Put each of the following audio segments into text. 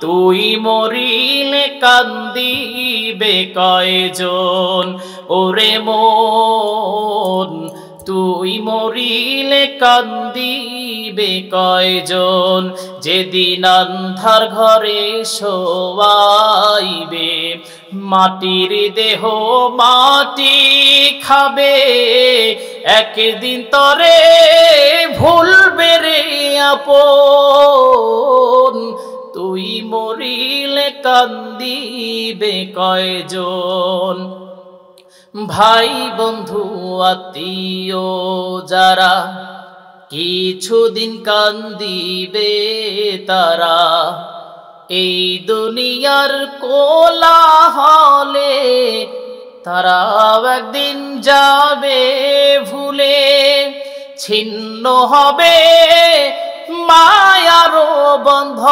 তুই মরিলে কান্দিবে কয়জন ওরে মন, তুই মরিলে কান্দিবে কয়জন, যেদিন আন্ধার ঘরে শোয়াইবে, মাটির দেহ মাটি খাবে, একদিন তরে ভুলবে রে আপন, তুই মরিলে কান্দিবে কয়জন। ভাই বন্ধু আত্মীয় যারা কিছুদিন কান্দিবে তারা, এই দুনিয়ার কোলাহলে তারা একদিন যাবে ভুলে, ছিন্ন হবে মায়ার বন্ধন,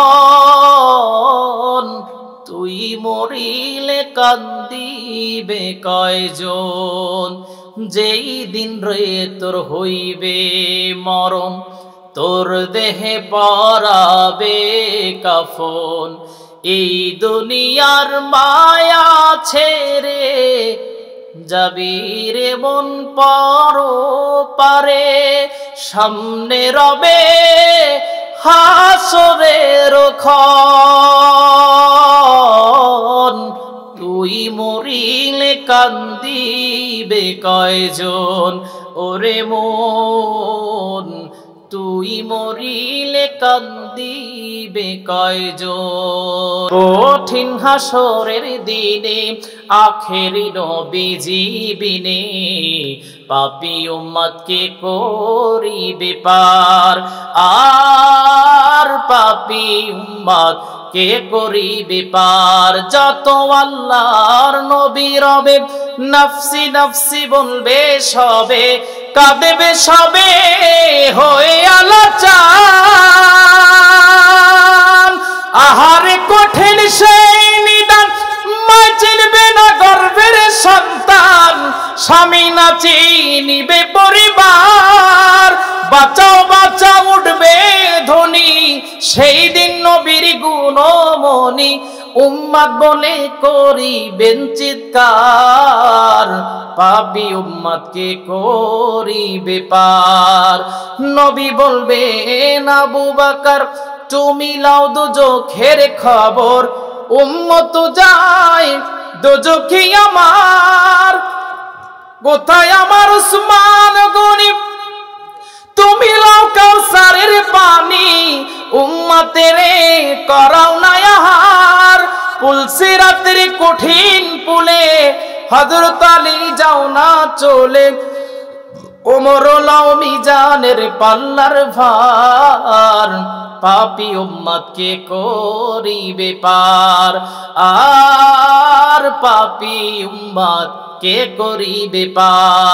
তুই মরিলে কান্দিবে কয়জন। যেই দিন রে তোর হইবে মরণ, তোর দেহে পরাবে কাফন, এই দুনিয়ার মায়া ছেড়ে যাবি রে মন পরপারে, সামনে রবে হাসরের ক্ষণ, তুই মরিলে কান্দিবে কয়জন ওরে মন, তুই মরিলে কান্দিবে কয়জন। কঠিন হাসরের দিনে আখেরি নবীজি বিনে, পাপী উম্মতকে করিবে পার, আর পাপী উম্মত কে করিবে পার। যত আল্লাহর নবী রবে নফসি নফসি বলবে সবে, কাঁদেবে সবে হয়ে আলোচন, আহারে কঠিন সেই নিদান, মা চিনবে না গর্ভের সন্তান, স্বামী না চিনিবে পরিবার, বাঁচাও বাঁচাও উঠবে ধ্বনি, সেই দিন নবীর গুণমণি উম্মত বলে করিবেন চিৎকার, পাপী উম্মতকে করিবে পার। নবী বলবেন আবু বকর তুমি লাও দোজখের খবর, উম্মত যায় দোজখে আমার, কোথায় আমার উসমান গনি, তুমি লাও কাউসারের পানি, উম্মতের করাও না আহার, পুলসিরাতের কঠিন পুলে হযরত আলী যাও না চলে, ওমর লাও মিজানের পাল্লার ভার, পাপী উম্মতকে করিবে পার, আর পাপী উম্মত কে করিবে পার।